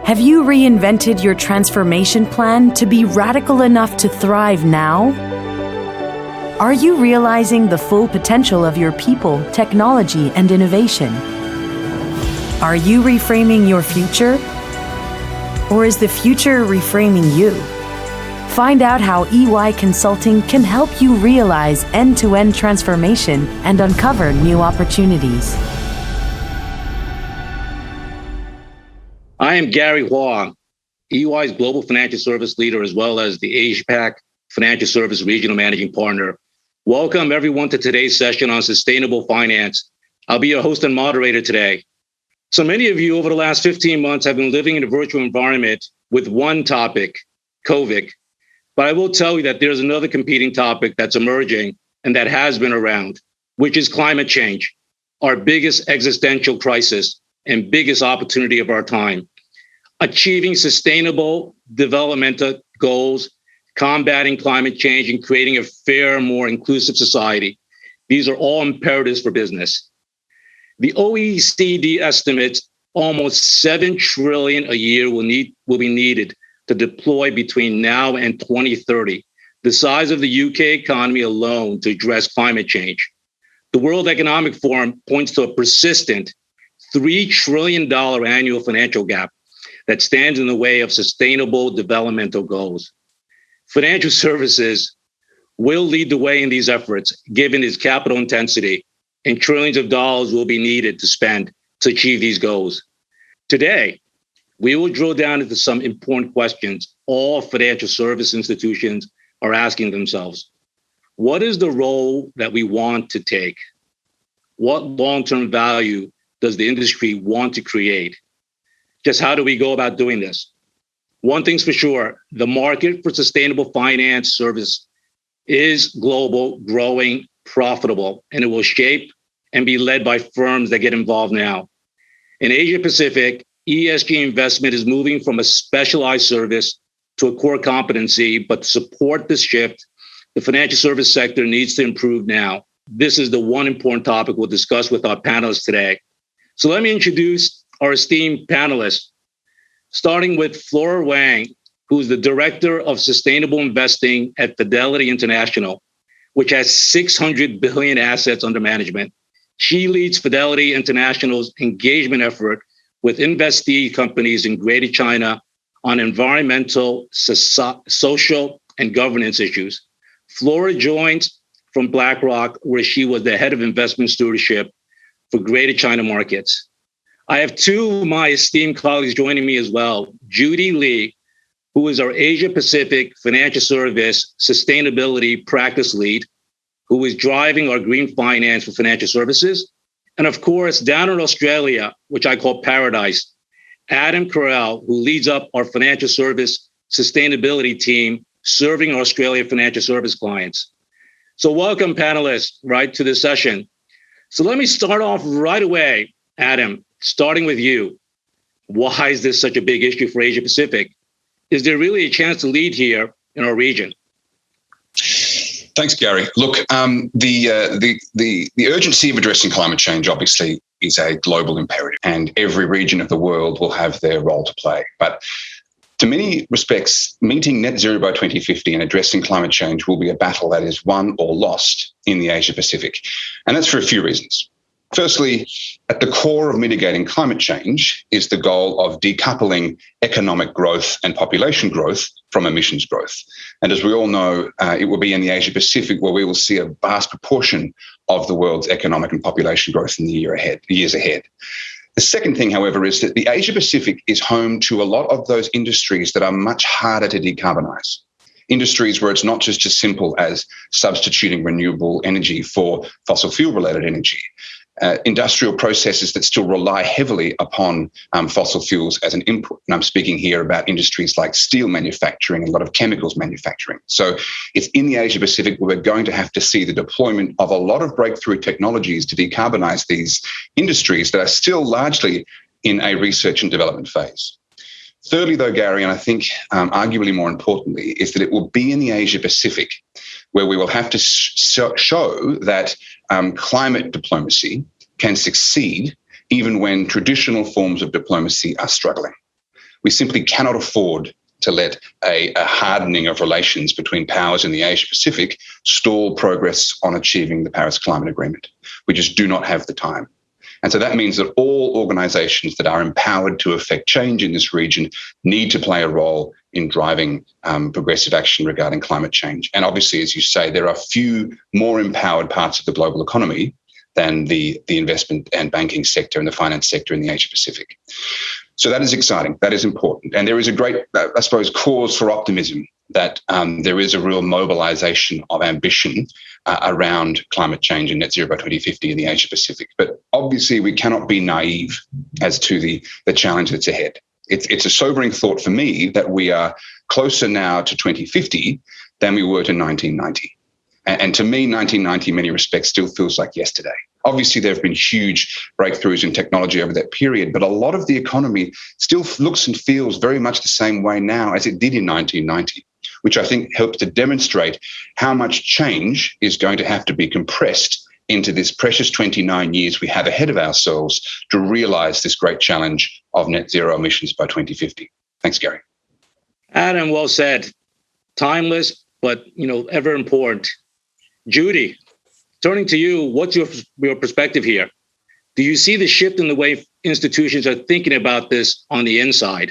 Have you reinvented your transformation plan to be radical enough to thrive now? Are you realizing the full potential of your people, technology, and innovation? Are you reframing your future? Or is the future reframing you? Find out how EY Consulting can help you realize end-to-end transformation and uncover new opportunities. I am Gary Huang, EY's Global Financial Service Leader, as well as the Asia-Pac Financial Service Regional Managing Partner. Welcome, everyone, to today's session on sustainable finance. I'll be your host and moderator today. So many of you over the last 15 months have been living in a virtual environment with one topic, COVID. But I will tell you that there's another competing topic that's emerging and that has been around, which is climate change, our biggest existential crisis and biggest opportunity of our time. Achieving sustainable developmental goals, combating climate change, and creating a fair, more inclusive society. These are all imperatives for business. The OECD estimates almost $7 trillion a year will be needed to deploy between now and 2030, the size of the UK economy alone, to address climate change. The World Economic Forum points to a persistent $3 trillion annual financial gap that stands in the way of sustainable developmental goals. Financial services will lead the way in these efforts, given its capital intensity, and trillions of dollars will be needed to spend to achieve these goals. Today, we will drill down into some important questions all financial service institutions are asking themselves. What is the role that we want to take? What long-term value does the industry want to create? Just how do we go about doing this? One thing's for sure, the market for sustainable finance service is global, growing, profitable, and it will shape and be led by firms that get involved now. In Asia Pacific, ESG investment is moving from a specialized service to a core competency, but to support this shift, the financial service sector needs to improve now. This is the one important topic we'll discuss with our panelists today. So let me introduce our esteemed panelists, starting with Flora Wang, who's the Director of Sustainable Investing at Fidelity International, which has 600 billion assets under management. She leads Fidelity International's engagement effort with investee companies in Greater China on environmental, social, and governance issues. Flora joins from BlackRock, where she was the head of investment stewardship for Greater China markets. I have two of my esteemed colleagues joining me as well. Judy Lee, who is our Asia Pacific Financial Service Sustainability Practice Lead, who is driving our green finance for financial services. And of course, down in Australia, which I call Paradise, Adam Carell, who leads up our financial service sustainability team, serving Australia financial service clients. So welcome, panelists, right, to this session. So let me start off right away, Adam, starting with you. Why is this such a big issue for Asia Pacific? Is there really a chance to lead here in our region? Thanks, Gary. Look, the urgency of addressing climate change obviously is a global imperative, and every region of the world will have their role to play. But to many respects, meeting net zero by 2050 and addressing climate change will be a battle that is won or lost in the Asia Pacific. And that's for a few reasons. Firstly, at the core of mitigating climate change is the goal of decoupling economic growth and population growth from emissions growth. And as we all know, it will be in the Asia Pacific where we will see a vast proportion of the world's economic and population growth in the years ahead. The second thing, however, is that the Asia Pacific is home to a lot of those industries that are much harder to decarbonize. Industries where it's not just as simple as substituting renewable energy for fossil fuel-related energy. Industrial processes that still rely heavily upon fossil fuels as an input. And I'm speaking here about industries like steel manufacturing and a lot of chemicals manufacturing. So it's in the Asia Pacific where we're going to have to see the deployment of a lot of breakthrough technologies to decarbonize these industries that are still largely in a research and development phase. Thirdly, though, Gary, and I think arguably more importantly, is that it will be in the Asia Pacific where we will have to show that climate diplomacy can succeed even when traditional forms of diplomacy are struggling. We simply cannot afford to let a hardening of relations between powers in the Asia Pacific stall progress on achieving the Paris Climate Agreement. We just do not have the time. And so that means that all organizations that are empowered to affect change in this region need to play a role in driving progressive action regarding climate change. And obviously, as you say, there are few more empowered parts of the global economy than the investment and banking sector and the finance sector in the Asia Pacific. So that is exciting. That is important. And there is a great, I suppose, cause for optimism that there is a real mobilization of ambition around climate change and net zero by 2050 in the Asia Pacific. But obviously, we cannot be naive as to the challenge that's ahead. It's a sobering thought for me that we are closer now to 2050 than we were to 1990. And to me, 1990 in many respects still feels like yesterday. Obviously, there have been huge breakthroughs in technology over that period, but a lot of the economy still looks and feels very much the same way now as it did in 1990, which I think helps to demonstrate how much change is going to have to be compressed into this precious 29 years we have ahead of ourselves to realize this great challenge of net zero emissions by 2050. Thanks, Gary. Adam, well said. Timeless, but ever important. Judy, turning to you, what's your perspective here? Do you see the shift in the way institutions are thinking about this on the inside?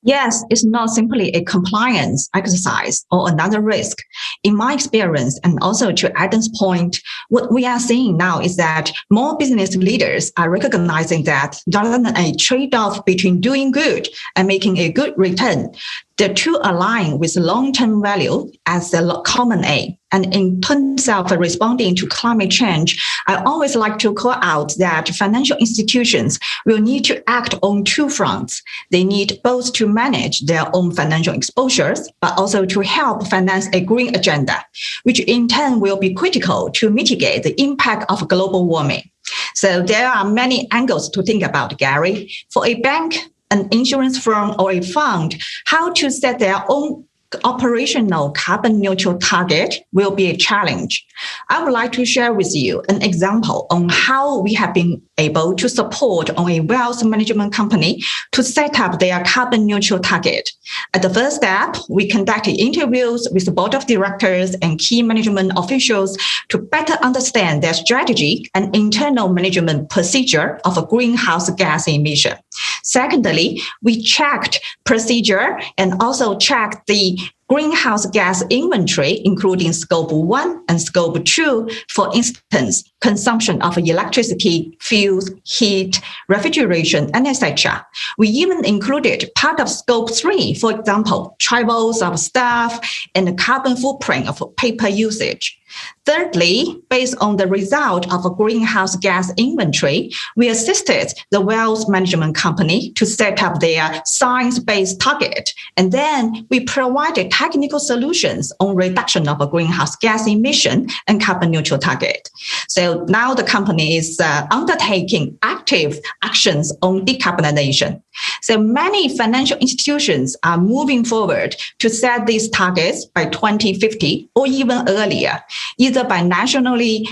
Yes, it's not simply a compliance exercise or another risk. In my experience, and also to Adam's point, what we are seeing now is that more business leaders are recognizing that rather than a trade-off between doing good and making a good return, the two align with long-term value as the common aim. And in terms of responding to climate change, I always like to call out that financial institutions will need to act on two fronts. They need both to manage their own financial exposures, but also to help finance a green agenda, which in turn will be critical to mitigate the impact of global warming. So there are many angles to think about, Gary. For a bank, an insurance firm, or a fund, how to set their own operational carbon neutral target will be a challenge. I would like to share with you an example on how we have been able to support on a wealth management company to set up their carbon neutral target. At the first step, we conducted interviews with the board of directors and key management officials to better understand their strategy and internal management procedure of a greenhouse gas emission. Secondly, we checked procedure and also checked the greenhouse gas inventory, including scope 1 and scope 2, for instance, consumption of electricity, fuels, heat, refrigeration, and etc. We even included part of scope 3, for example, travels of staff and the carbon footprint of paper usage. Thirdly, based on the result of a greenhouse gas inventory, we assisted the wealth management company to set up their science-based target. And then we provided technical solutions on reduction of a greenhouse gas emission and carbon neutral target. So now the company is undertaking active actions on decarbonization. So many financial institutions are moving forward to set these targets by 2050 or even earlier, either by nationally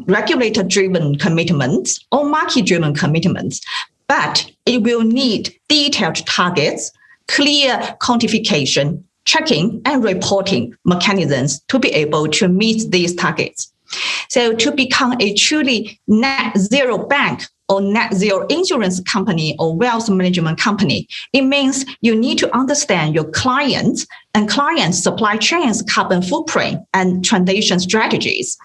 regulator-driven commitments or market-driven commitments. But it will need detailed targets, clear quantification, tracking, and reporting mechanisms to be able to meet these targets. So to become a truly net zero bank or net zero insurance company or wealth management company, it means you need to understand your clients and clients' supply chains, carbon footprint, and transition strategies.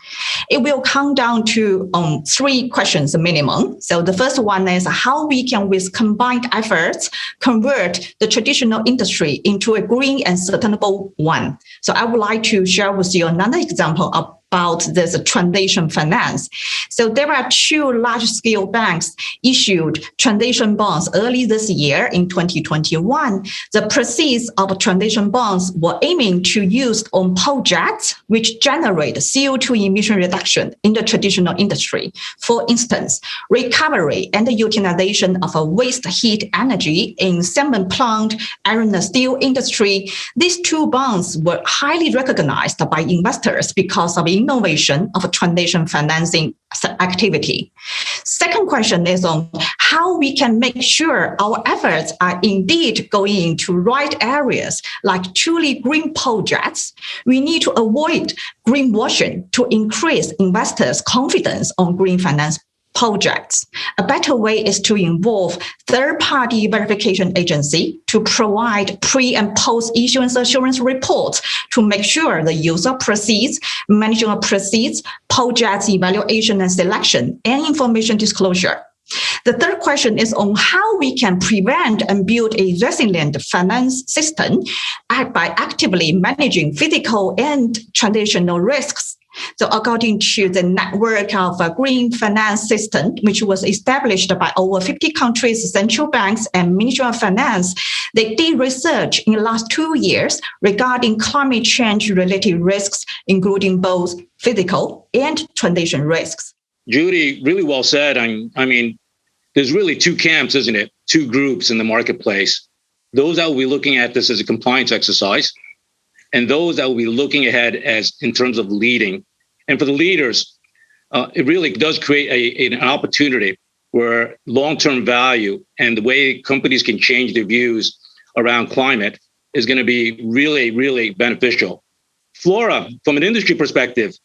It will come down to 3 questions minimum. So the first one is how we can, with combined efforts, convert the traditional industry into a green and sustainable one. So I would like to share with you another example about this transition finance. So there are 2 large-scale banks issued transition bonds early this year in 2021. The proceeds of transition bonds were aiming to use on projects which generate CO2 emission reduction in the traditional industry. For instance, recovery and the utilization of a waste heat energy in cement plant, iron and steel industry. These 2 bonds were highly recognized by investors because of innovation of transition financing activity. Second question is on how we can make sure our efforts are indeed going into right areas, like truly green projects. We need to avoid greenwashing to increase investors' confidence on green finance projects. A better way is to involve third-party verification agency to provide pre- and post-issuance assurance reports to make sure the use of proceeds, management of proceeds, projects evaluation and selection, and information disclosure. The third question is on how we can prevent and build a resilient finance system by actively managing physical and transitional risks. So according to the network of a green finance system, which was established by over 50 countries, central banks, and Ministry of Finance, they did research in the last 2 years regarding climate change-related risks, including both physical and transition risks. Judy, really well said. I mean, there's really two camps, isn't it? Two groups in the marketplace. Those that will be looking at this as a compliance exercise, and those that will be looking ahead as in terms of leading. And for the leaders, it really does create an opportunity where long-term value and the way companies can change their views around climate is going to be really, really beneficial. Flora, from an industry perspective,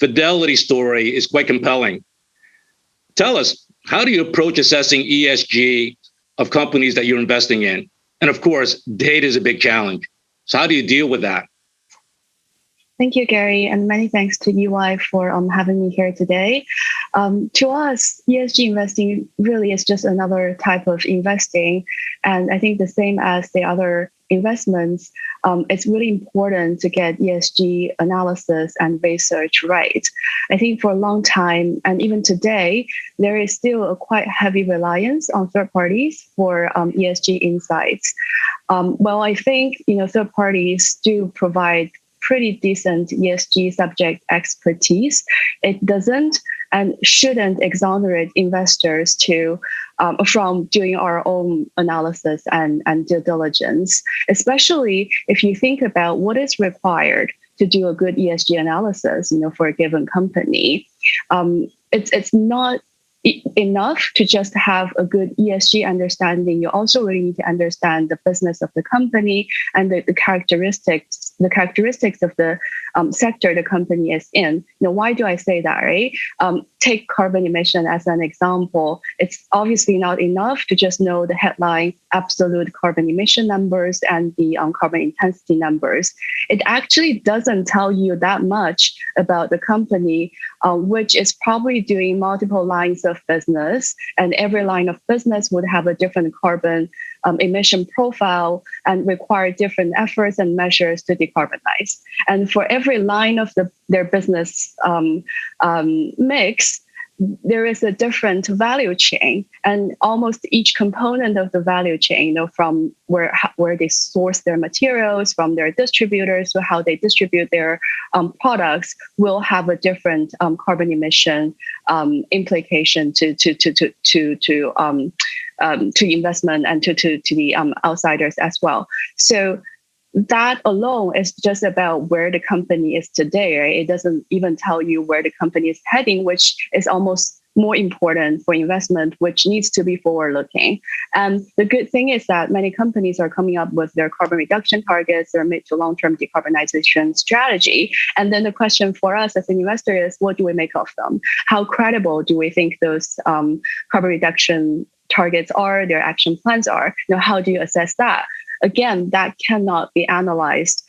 Fidelity's story is quite compelling. Tell us, how do you approach assessing ESG of companies that you're investing in? And of course, data is a big challenge. So how do you deal with that? Thank you, Gary, and many thanks to EY for having me here today. To us, ESG investing really is just another type of investing. And I think the same as the other investments, it's really important to get ESG analysis and research right. I think for a long time, and even today, there is still a quite heavy reliance on third parties for ESG insights. Well, I think third parties do provide pretty decent ESG subject expertise. It doesn't and shouldn't exonerate investors from doing our own analysis and due diligence, especially if you think about what is required to do a good ESG analysis, for a given company. It's not enough to just have a good ESG understanding. You also really need to understand the business of the company and the characteristics of the sector the company is in. Why do I say that, right? Take carbon emission as an example. It's obviously not enough to just know the headline absolute carbon emission numbers and the carbon intensity numbers. It actually doesn't tell you that much about the company, which is probably doing multiple lines of business, and every line of business would have a different carbon emission profile and require different efforts and measures to decarbonize. And for every line of their business mix, there is a different value chain, and almost each component of the value chain, from where they source their materials, from their distributors to how they distribute their products, will have a different carbon emission implication to investment and to the outsiders as well. So that alone is just about where the company is today, right? It doesn't even tell you where the company is heading, which is almost more important for investment, which needs to be forward-looking. And the good thing is that many companies are coming up with their carbon reduction targets, their mid to long-term decarbonization strategy. And then the question for us as an investor is, what do we make of them? How credible do we think those carbon reduction targets are, their action plans are? How do you assess that? Again, that cannot be analyzed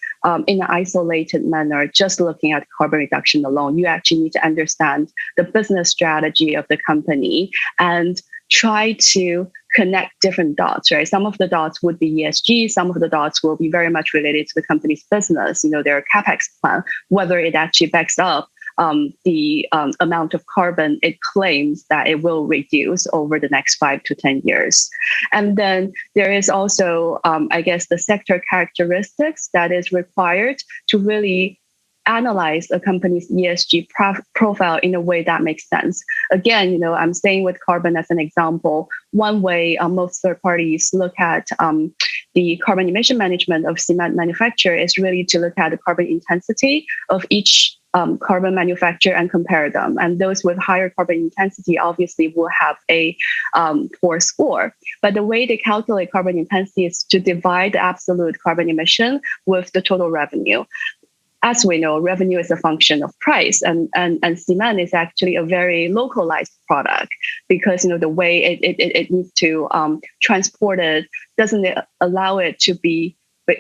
in an isolated manner, just looking at carbon reduction alone. You actually need to understand the business strategy of the company and try to connect different dots, right? Some of the dots would be ESG, some of the dots will be very much related to the company's business, their CapEx plan, whether it actually backs up the amount of carbon it claims that it will reduce over the next 5 to 10 years. And then there is also, the sector characteristics that is required to really analyze a company's ESG profile in a way that makes sense. Again, I'm staying with carbon as an example. One way most third parties look at the carbon emission management of cement manufacture is really to look at the carbon intensity of each carbon manufacture and compare them. And those with higher carbon intensity obviously will have a poor score. But the way they calculate carbon intensity is to divide the absolute carbon emission with the total revenue. As we know, revenue is a function of price, and cement is actually a very localized product because the way it needs to transport it doesn't allow it to be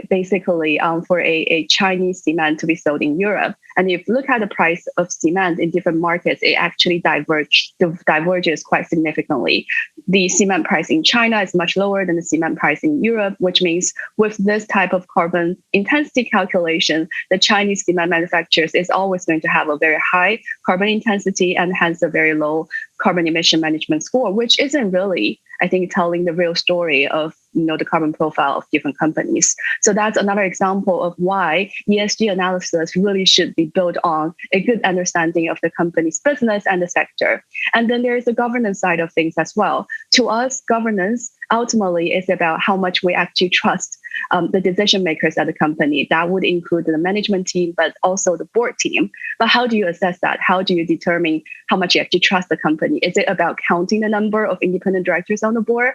basically for a Chinese cement to be sold in Europe. And if you look at the price of cement in different markets, it actually diverges quite significantly. The cement price in China is much lower than the cement price in Europe, which means with this type of carbon intensity calculation, the Chinese cement manufacturers is always going to have a very high carbon intensity and hence a very low carbon emission management score, which isn't really, I think, telling the real story of the carbon profile of different companies. So that's another example of why ESG analysis really should be built on a good understanding of the company's business and the sector. And then there's the governance side of things as well. To us, governance ultimately is about how much we actually trust the decision makers at the company. That would include the management team, but also the board team. But how do you assess that? How do you determine how much you actually trust the company? Is it about counting the number of independent directors on the board?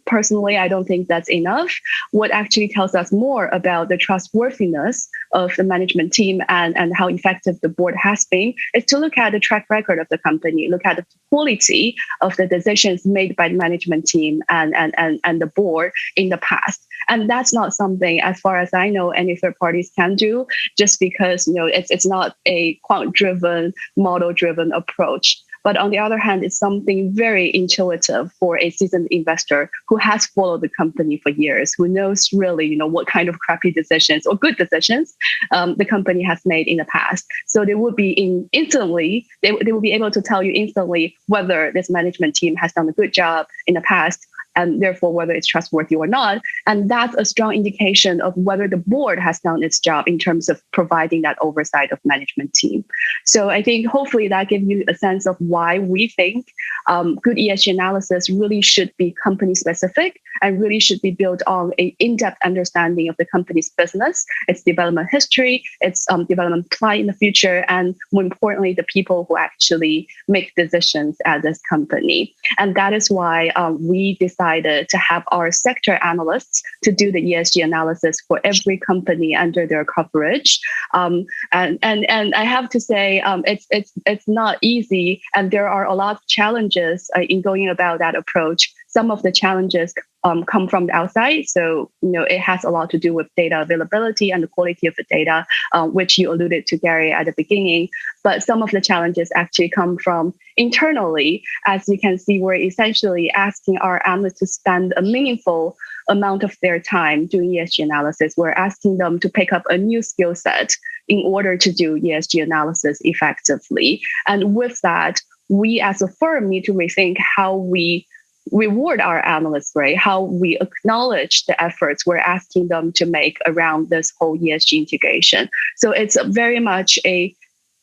Personally, I don't think that's enough. What actually tells us more about the trustworthiness of the management team and how effective the board has been is to look at the track record of the company, look at the quality of the decisions made by the management team and the board in the past. And that's not something, as far as I know, any third parties can do, just because it's not a quant-driven, model-driven approach. But on the other hand, it's something very intuitive for a seasoned investor who has followed the company for years, who knows really, what kind of crappy decisions or good decisions the company has made in the past. So they would be they will be able to tell you instantly whether this management team has done a good job in the past, and therefore whether it's trustworthy or not. And that's a strong indication of whether the board has done its job in terms of providing that oversight of management team. So I think hopefully that gives you a sense of why we think good ESG analysis really should be company specific and really should be built on an in-depth understanding of the company's business, its development history, its development plan in the future, and more importantly, the people who actually make decisions at this company. And that is why we decided to have our sector analysts to do the ESG analysis for every company under their coverage. And I have to say, it's not easy, and there are a lot of challenges in going about that approach. Some of the challenges come from the outside. So, it has a lot to do with data availability and the quality of the data, which you alluded to, Gary, at the beginning. But some of the challenges actually come from internally. As you can see, we're essentially asking our analysts to spend a meaningful amount of their time doing ESG analysis. We're asking them to pick up a new skill set in order to do ESG analysis effectively. And with that, we as a firm need to rethink how we reward our analysts, right? How we acknowledge the efforts we're asking them to make around this whole ESG integration. So it's very much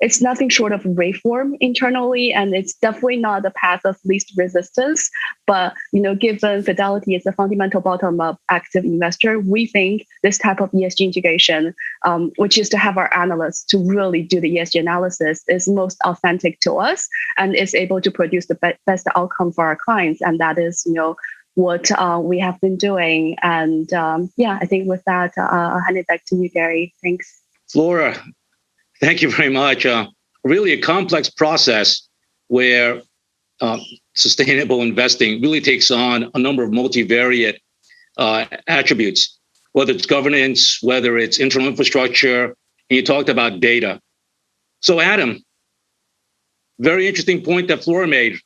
it's nothing short of reform internally, and it's definitely not the path of least resistance. But, given Fidelity is a fundamental bottom-up active investor, we think this type of ESG integration, which is to have our analysts to really do the ESG analysis, is most authentic to us and is able to produce the best outcome for our clients. And that is, what we have been doing. And I think with that, I'll hand it back to you, Gary. Thanks. Flora, thank you very much. Really a complex process where sustainable investing really takes on a number of multivariate attributes, whether it's governance, whether it's internal infrastructure, and you talked about data. So Adam, very interesting point that Flora made,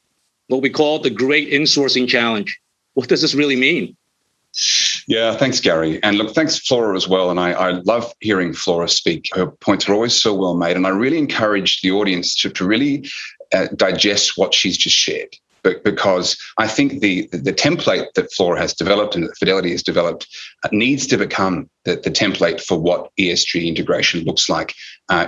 what we call the Great Insourcing Challenge. What does this really mean? Yeah, thanks, Gary. And look, thanks, Flora, as well. And I love hearing Flora speak. Her points are always so well made. And I really encourage the audience to really digest what she's just shared. Because I think the template that Flora has developed and that Fidelity has developed needs to become the template for what ESG integration looks like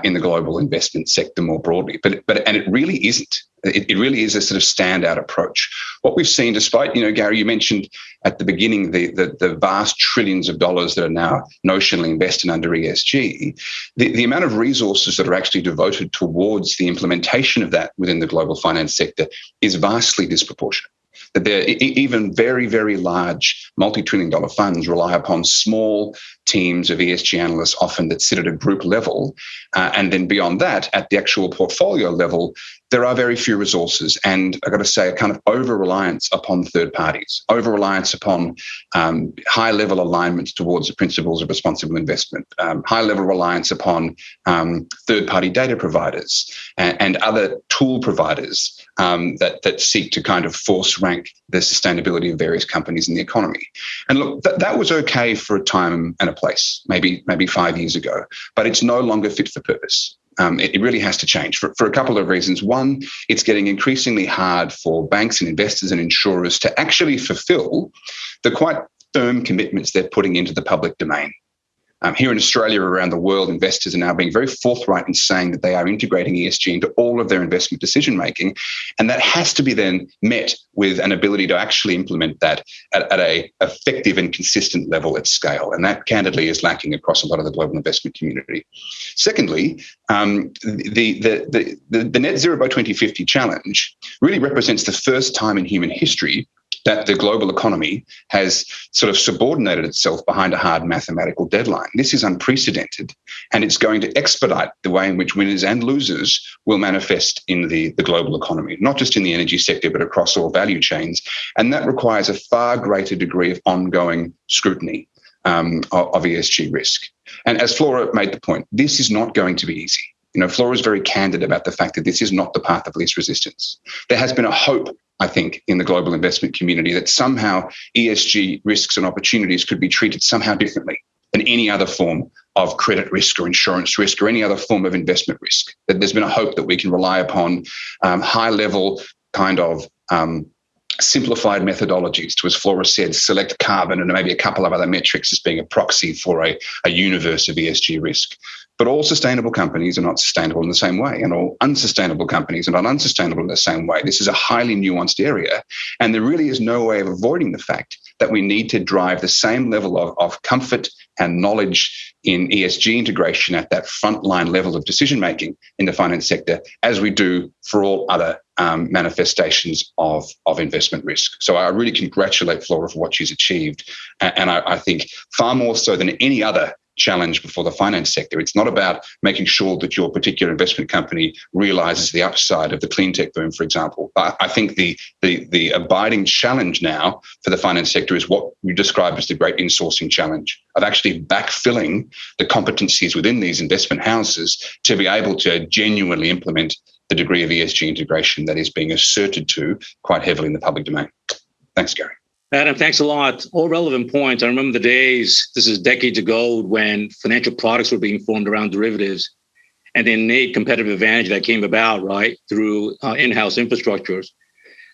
in the global investment sector more broadly. But it really isn't. It really is a sort of standout approach. What we've seen, despite, Gary, you mentioned at the beginning the vast trillions of dollars that are now notionally invested under ESG, the amount of resources that are actually devoted towards the implementation of that within the global finance sector is vastly disproportionate. That there even very, very large multi-trillion-dollar funds rely upon small teams of ESG analysts often that sit at a group level. And then beyond that, at the actual portfolio level, there are very few resources. And I've got to say, a kind of over-reliance upon third parties, over-reliance upon high-level alignments towards the principles of responsible investment, high-level reliance upon third-party data providers and other tool providers that seek to kind of force rank the sustainability of various companies in the economy. And look, that was okay for a time and a place, maybe 5 years ago, but it's no longer fit for purpose. It really has to change for a couple of reasons. One, it's getting increasingly hard for banks and investors and insurers to actually fulfill the quite firm commitments they're putting into the public domain. Here in Australia, around the world, investors are now being very forthright in saying that they are integrating ESG into all of their investment decision-making, and that has to be then met with an ability to actually implement that at a effective and consistent level at scale, and that candidly is lacking across a lot of the global investment community. Secondly, the Net Zero by 2050 challenge really represents the first time in human history that the global economy has sort of subordinated itself behind a hard mathematical deadline. This is unprecedented, and it's going to expedite the way in which winners and losers will manifest in the global economy, not just in the energy sector, but across all value chains. And that requires a far greater degree of ongoing scrutiny of ESG risk. And as Flora made the point, this is not going to be easy. Flora is very candid about the fact that this is not the path of least resistance. There has been a hope, I think, in the global investment community that somehow ESG risks and opportunities could be treated somehow differently than any other form of credit risk or insurance risk or any other form of investment risk. That there's been a hope that we can rely upon high-level kind of simplified methodologies to, as Flora said, select carbon and maybe a couple of other metrics as being a proxy for a universe of ESG risk. But all sustainable companies are not sustainable in the same way, and all unsustainable companies are not unsustainable in the same way. This is a highly nuanced area, and there really is no way of avoiding the fact that we need to drive the same level of comfort and knowledge in ESG integration at that frontline level of decision-making in the finance sector as we do for all other manifestations of investment risk. So I really congratulate Flora for what she's achieved, and I think far more so than any other challenge before the finance sector. It's not about making sure that your particular investment company realizes the upside of the clean tech boom, for example. I think the abiding challenge now for the finance sector is what we describe as the great insourcing challenge of actually backfilling the competencies within these investment houses to be able to genuinely implement the degree of ESG integration that is being asserted to quite heavily in the public domain. Thanks, Gary. Adam, thanks a lot. All relevant points. I remember the days, this is decades ago, when financial products were being formed around derivatives and the innate competitive advantage that came about, right, through in-house infrastructures.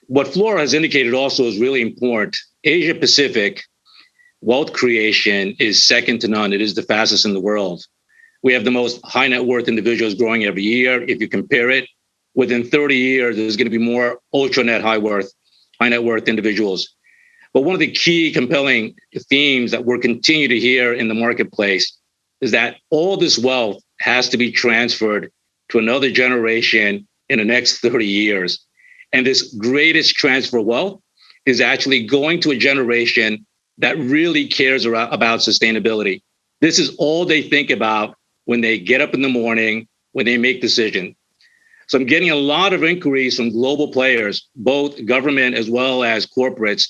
What Flora has indicated also is really important. Asia Pacific wealth creation is second to none. It is the fastest in the world. We have the most high net worth individuals growing every year. If you compare it, within 30 years, there's going to be more ultra net high net worth individuals. But one of the key compelling themes that we're continuing to hear in the marketplace is that all this wealth has to be transferred to another generation in the next 30 years. And this greatest transfer of wealth is actually going to a generation that really cares about sustainability. This is all they think about when they get up in the morning, when they make decisions. So I'm getting a lot of inquiries from global players, both government as well as corporates,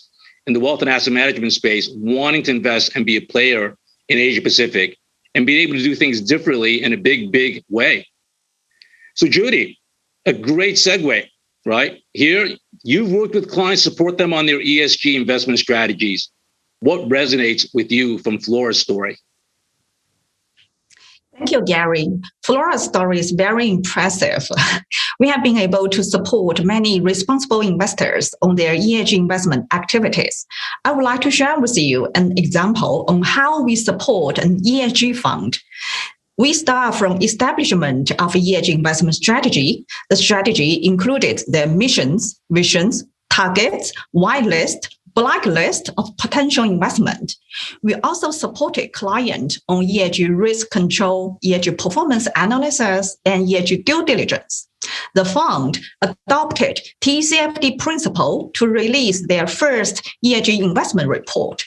in the wealth and asset management space, wanting to invest and be a player in Asia Pacific and being able to do things differently in a big, big way. So Judy, a great segue, right? Here, you've worked with clients, support them on their ESG investment strategies. What resonates with you from Flora's story? Thank you, Gary. Flora's story is very impressive. We have been able to support many responsible investors on their ESG investment activities. I would like to share with you an example on how we support an ESG fund. We start from establishment of ESG investment strategy. The strategy included the missions, visions, targets, whitelist, blacklist of potential investment. We also supported client on ESG risk control, ESG performance analysis, and ESG due diligence. The fund adopted TCFD principle to release their first ESG investment report.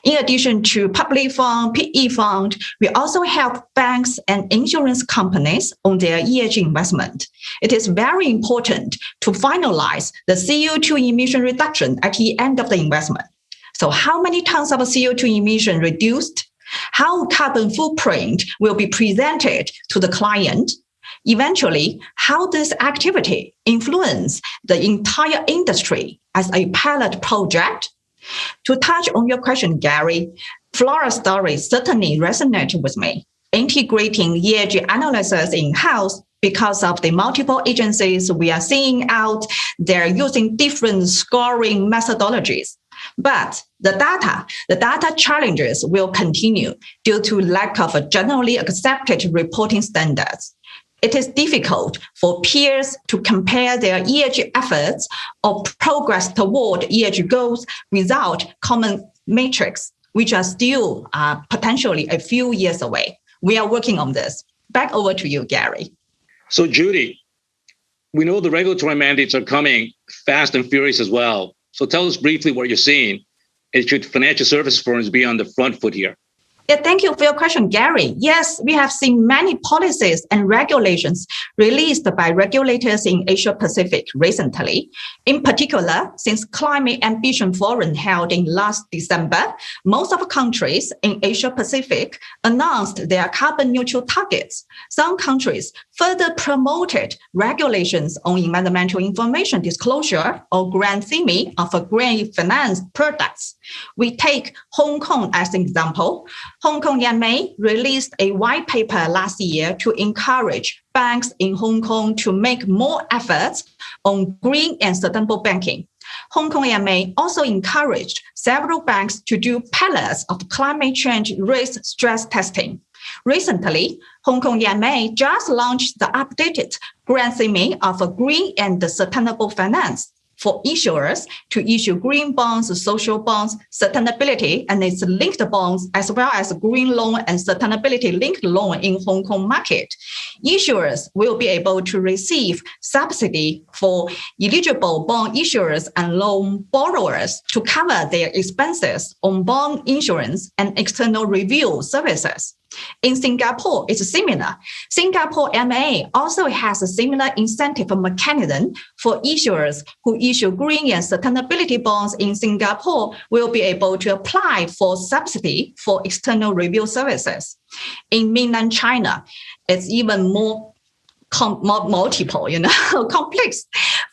In addition to public fund, PE fund, we also help banks and insurance companies on their ESG investment. It is very important to finalize the CO2 emission reduction at the end of the investment. So how many tons of CO2 emission reduced? How carbon footprint will be presented to the client? Eventually, how this activity influence the entire industry as a pilot project? To touch on your question, Gary, Flora's story certainly resonated with me. Integrating ESG analysis in-house because of the multiple agencies we are seeing out, they're using different scoring methodologies. But the data challenges will continue due to lack of generally accepted reporting standards. It is difficult for peers to compare their ESG efforts or progress toward ESG goals without common metrics, which are still potentially a few years away. We are working on this. Back over to you, Gary. So, Judy, we know the regulatory mandates are coming fast and furious as well. So tell us briefly what you're seeing. And should financial services firms be on the front foot here? Yeah, thank you for your question, Gary. Yes, we have seen many policies and regulations released by regulators in Asia Pacific recently. In particular, since Climate Ambition Forum held in last December, most of the countries in Asia Pacific announced their carbon neutral targets. Some countries further promoted regulations on environmental information disclosure or green theming of green finance products. We take Hong Kong as an example. Hong Kong EMA released a white paper last year to encourage banks in Hong Kong to make more efforts on green and sustainable banking. Hong Kong EMA also encouraged several banks to do pilots of climate change risk stress testing. Recently, Hong Kong EMA just launched the updated green theming of green and sustainable finance for issuers to issue green bonds, social bonds, sustainability, and its linked bonds, as well as green loan and sustainability linked loan in Hong Kong market. Issuers will be able to receive subsidy for eligible bond issuers and loan borrowers to cover their expenses on bond insurance and external review services. In Singapore, it's similar. Singapore MA also has a similar incentive mechanism for issuers who issue green and sustainability bonds in Singapore will be able to apply for subsidy for external review services. In mainland China, it's even more multiple, complex.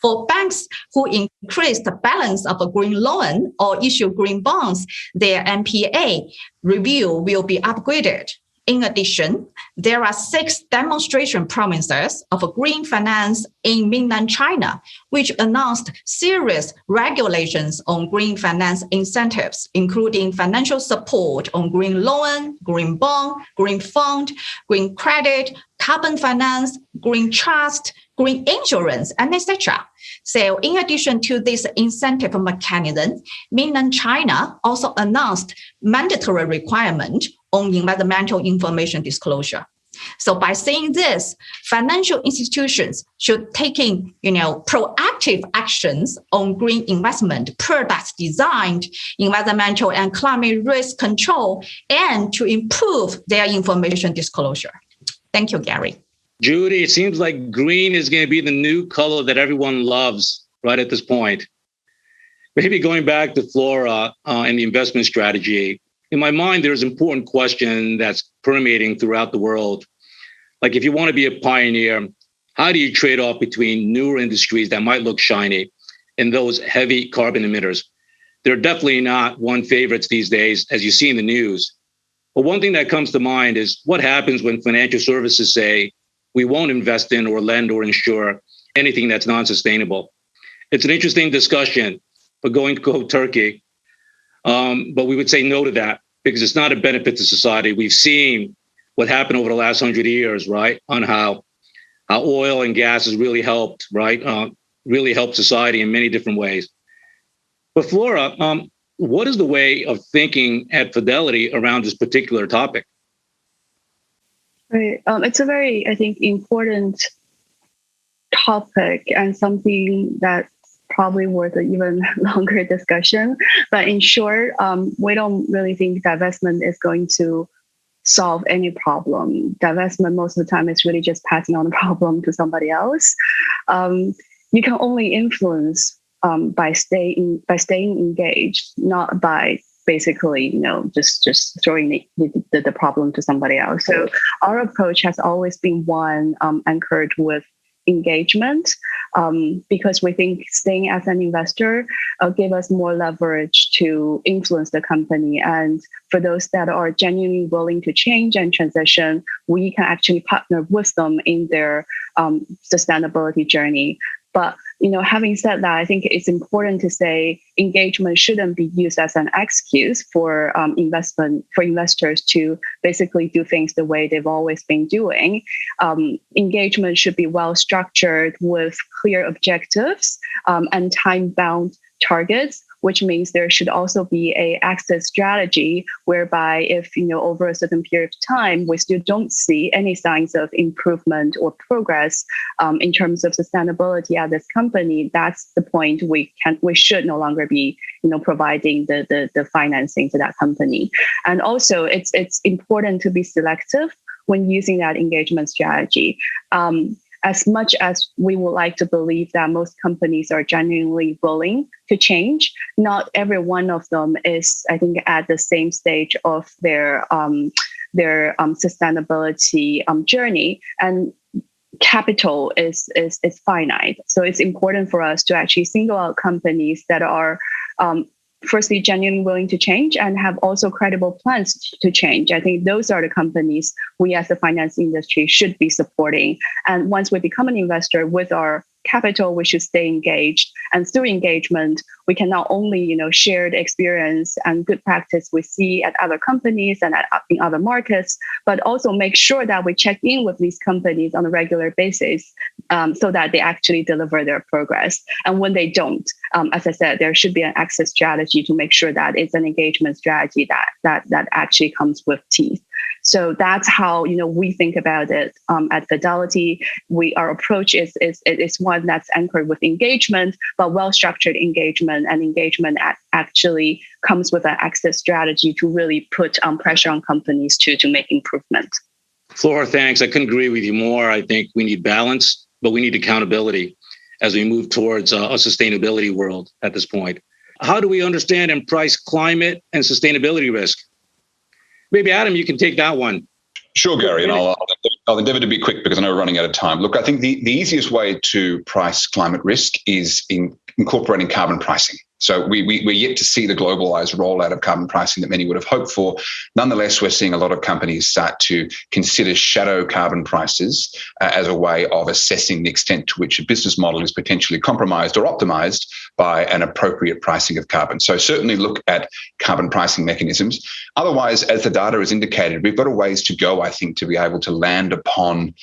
For banks who increase the balance of a green loan or issue green bonds, their MPA review will be upgraded. In addition, there are 6 demonstration provinces of green finance in mainland China, which announced serious regulations on green finance incentives, including financial support on green loan, green bond, green fund, green credit, carbon finance, green trust, green insurance, and etc. So in addition to this incentive mechanism, mainland China also announced mandatory requirement on environmental information disclosure. So by saying this, financial institutions should taking, proactive actions on green investment, products designed, environmental and climate risk control, and to improve their information disclosure. Thank you, Gary. Judy, it seems like green is going to be the new color that everyone loves right at this point. Maybe going back to Flora and the investment strategy, in my mind, there's an important question that's permeating throughout the world. Like, if you want to be a pioneer, how do you trade off between newer industries that might look shiny and those heavy carbon emitters? They're definitely not one favorites these days, as you see in the news. But one thing that comes to mind is what happens when financial services say, we won't invest in or lend or insure anything that's non-sustainable. It's an interesting discussion, but going cold turkey. But we would say no to that because it's not a benefit to society. We've seen what happened over the last 100 years, right? On how oil and gas has really helped, right? Really helped society in many different ways. But Flora, what is the way of thinking at Fidelity around this particular topic? Right. It's a very, I think, important topic and something that's probably worth an even longer discussion. But in short, we don't really think divestment is going to solve any problem. Divestment most of the time is really just passing on the problem to somebody else. You can only influence by staying engaged, not by basically, just throwing the problem to somebody else. So our approach has always been one anchored with engagement, because we think staying as an investor give us more leverage to influence the company. And for those that are genuinely willing to change and transition, we can actually partner with them in their sustainability journey. But having said that, I think it's important to say engagement shouldn't be used as an excuse for investors to basically do things the way they've always been doing. Engagement should be well structured with clear objectives and time-bound targets, which means there should also be a exit strategy whereby if, over a certain period of time, we still don't see any signs of improvement or progress in terms of sustainability at this company, that's the point we should no longer be, providing the financing to that company. And also it's important to be selective when using that engagement strategy. As much as we would like to believe that most companies are genuinely willing to change, not every one of them is, I think, at the same stage of their sustainability journey. And capital is finite. So it's important for us to actually single out companies that are firstly, genuinely willing to change and have also credible plans to change. I think those are the companies we as the finance industry should be supporting. And once we become an investor with our capital, we should stay engaged. And through engagement, we can not only, share the experience and good practice we see at other companies and in other markets, but also make sure that we check in with these companies on a regular basis so that they actually deliver their progress. And when they don't, as I said, there should be an exit strategy to make sure that it's an engagement strategy that actually comes with teeth. So that's how we think about it at Fidelity. Our approach is one that's anchored with engagement, but well-structured engagement, and engagement actually comes with an exit strategy to really put pressure on companies to make improvement. Flora, thanks. I couldn't agree with you more. I think we need balance, but we need accountability as we move towards a sustainability world at this point. How do we understand and price climate and sustainability risk? Maybe, Adam, you can take that one. Sure, Gary, and I'll endeavour to be quick because I know we're running out of time. Look, I think the easiest way to price climate risk is in incorporating carbon pricing. So we're yet to see the globalized rollout of carbon pricing that many would have hoped for. Nonetheless, we're seeing a lot of companies start to consider shadow carbon prices as a way of assessing the extent to which a business model is potentially compromised or optimized by an appropriate pricing of carbon. So certainly look at carbon pricing mechanisms. Otherwise, as the data has indicated, we've got a ways to go, I think, to be able to land upon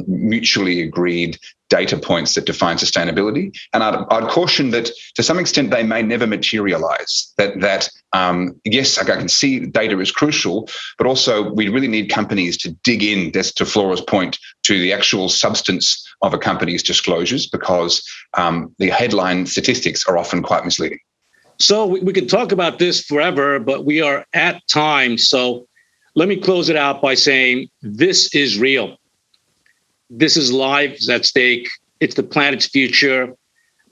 mutually agreed data points that define sustainability. And I'd caution that to some extent they may never materialize. Yes, I can see data is crucial, but also we really need companies to dig in, just to Flora's point, to the actual substance of a company's disclosures, because the headline statistics are often quite misleading. So we could talk about this forever, but we are at time. So let me close it out by saying this is real. This is lives at stake. It's the planet's future,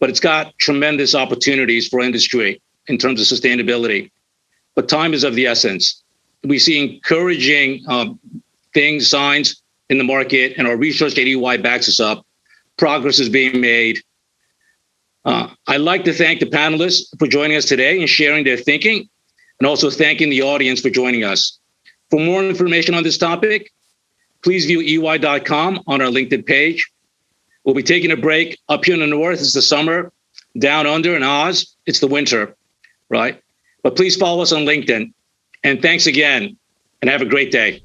but it's got tremendous opportunities for industry in terms of sustainability. But time is of the essence. We see encouraging signs in the market, and our research at EY backs us up. Progress is being made. I'd like to thank the panelists for joining us today and sharing their thinking, and also thanking the audience for joining us. For more information on this topic, please view ey.com on our LinkedIn page. We'll be taking a break. Up here in the north, it's the summer. Down under in Oz, it's the winter, right? But please follow us on LinkedIn. And thanks again, and have a great day.